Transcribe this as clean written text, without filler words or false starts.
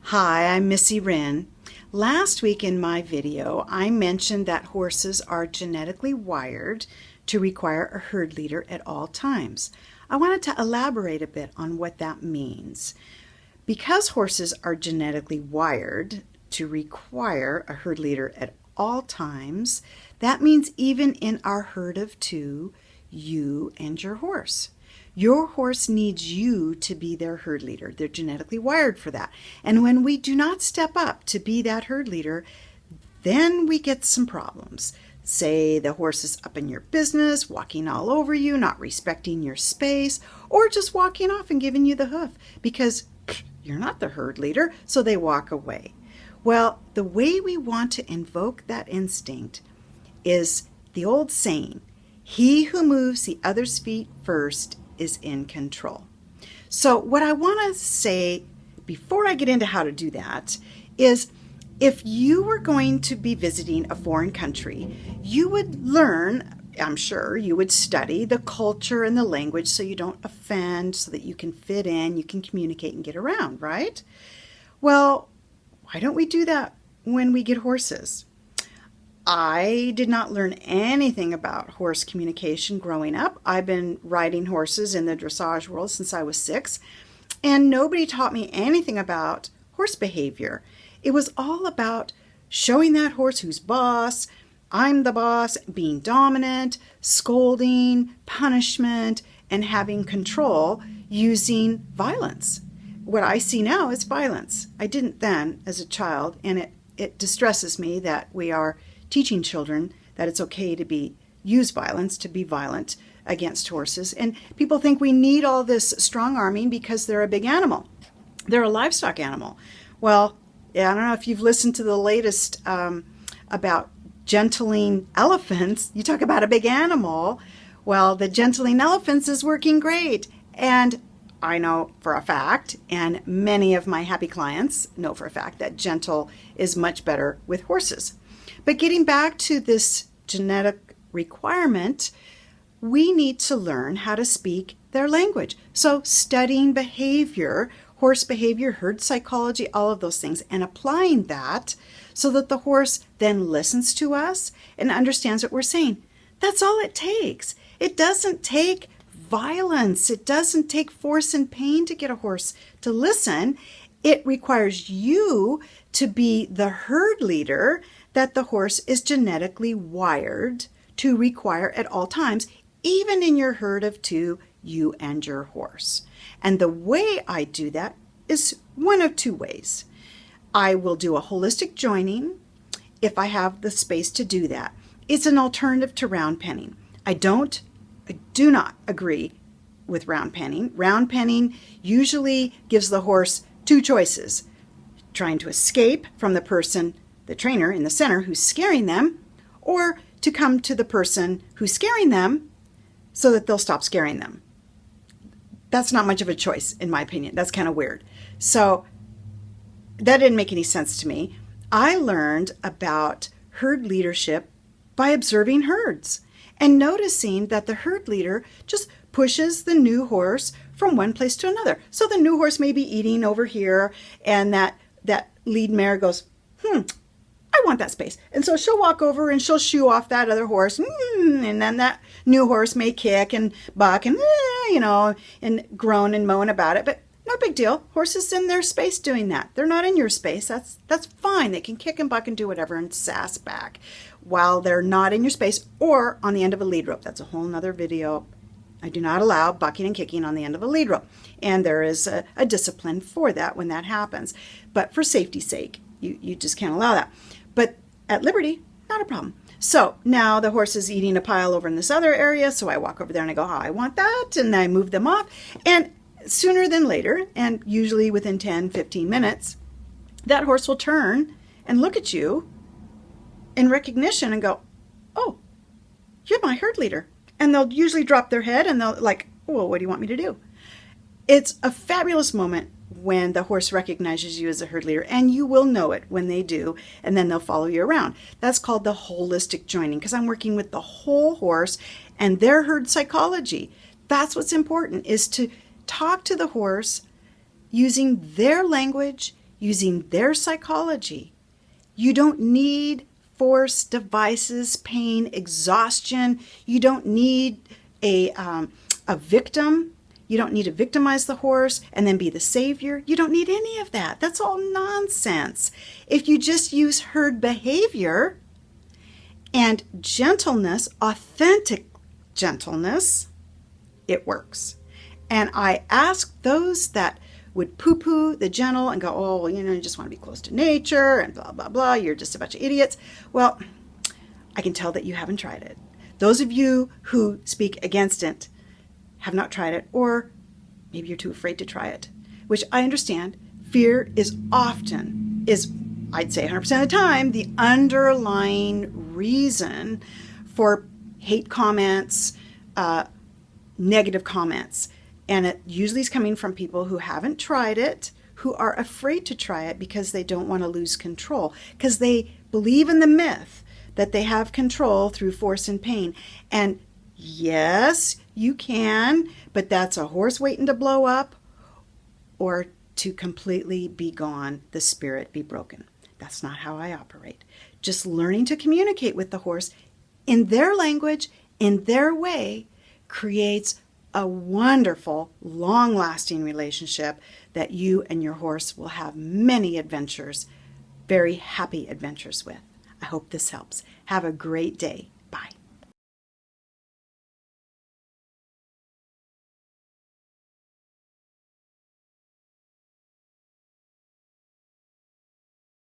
Hi, I'm Missy Wryn. Last week in my video, I mentioned that horses are genetically wired to require a herd leader at all times. I wanted to elaborate a bit on what that means. Because horses are genetically wired to require a herd leader at all times, that means even in our herd of two, you and your horse. Your horse needs you to be their herd leader. They're genetically wired for that. And when we do not step up to be that herd leader, then we get some problems. Say the horse is up in your business, walking all over you, not respecting your space, or just walking off and giving you the hoof because you're not the herd leader, so they walk away. Well, the way we want to invoke that instinct is the old saying, he who moves the other's feet first is in control. So what I want to say before I get into how to do that is if you were going to be visiting a foreign country, you would learn, I'm sure, you would study the culture and the language so you don't offend, so that you can fit in, you can communicate and get around, right? Well, why don't we do that when we get horses? I did not learn anything about horse communication growing up. I've been riding horses in the dressage world since I was 6, and nobody taught me anything about horse behavior. It was all about showing that horse who's boss, I'm the boss, being dominant, scolding, punishment, and having control using violence. What I see now is violence. I didn't then as a child, and it distresses me that we are teaching children that it's okay to use violence, to be violent against horses. And people think we need all this strong arming because they're a big animal. They're a livestock animal. Well, yeah, I don't know if you've listened to the latest about gentling elephants. You talk about a big animal. Well, the gentling elephants is working great. And I know for a fact, and many of my happy clients know for a fact, that gentle is much better with horses. But getting back to this genetic requirement, we need to learn how to speak their language. So studying behavior, horse behavior, herd psychology, all of those things, and applying that so that the horse then listens to us and understands what we're saying. That's all it takes. It doesn't take violence. It doesn't take force and pain to get a horse to listen. It requires you to be the herd leader that the horse is genetically wired to require at all times, even in your herd of two, you and your horse. And the way I do that is one of two ways. I will do a holistic joining if I have the space to do that. It's an alternative to round penning. I do not agree with round penning. Round penning usually gives the horse two choices: trying to escape from the person, the trainer in the center who's scaring them, or to come to the person who's scaring them so that they'll stop scaring them. That's not much of a choice, in my opinion. That's kind of weird. So that didn't make any sense to me. I learned about herd leadership by observing herds and noticing that the herd leader just pushes the new horse from one place to another. So the new horse may be eating over here, and that lead mare goes, I want that space. And so she'll walk over and she'll shoo off that other horse. And then that new horse may kick and buck and, and groan and moan about it. But no big deal. Horses in their space doing that. They're not in your space. That's fine. They can kick and buck and do whatever and sass back while they're not in your space or on the end of a lead rope. That's a whole nother video. I do not allow bucking and kicking on the end of a lead rope. And there is a discipline for that when that happens. But for safety's sake, you just can't allow that. But at liberty, not a problem. So now the horse is eating a pile over in this other area. So I walk over there and I go, I want that. And I move them off. And sooner than later, and usually within 10, 15 minutes, that horse will turn and look at you in recognition and go, oh, you're my herd leader. And they'll usually drop their head and they'll like, well, what do you want me to do? It's a fabulous moment when the horse recognizes you as a herd leader, and you will know it when they do, and then they'll follow you around. That's called the holistic joining, because I'm working with the whole horse and their herd psychology. That's what's important, is to talk to the horse using their language, using their psychology. You don't need force, devices, pain, exhaustion. You don't need a victim. You don't need to victimize the horse and then be the savior. You don't need any of that. That's all nonsense. If you just use herd behavior and gentleness, authentic gentleness, it works. And I ask those that would poo-poo the gentle and go, oh, well, you just want to be close to nature and blah, blah, blah. You're just a bunch of idiots. Well, I can tell that you haven't tried it. Those of you who speak against it have not tried it, or maybe you're too afraid to try it, which I understand. Fear is often, I'd say 100% of the time, the underlying reason for hate comments, negative comments. And it usually is coming from people who haven't tried it, who are afraid to try it because they don't want to lose control, because they believe in the myth that they have control through force and pain. And yes, you can, but that's a horse waiting to blow up or to completely be gone, the spirit be broken. That's not how I operate. Just learning to communicate with the horse in their language, in their way, creates a wonderful, long-lasting relationship that you and your horse will have many adventures, very happy adventures with. I hope this helps. Have a great day. Bye.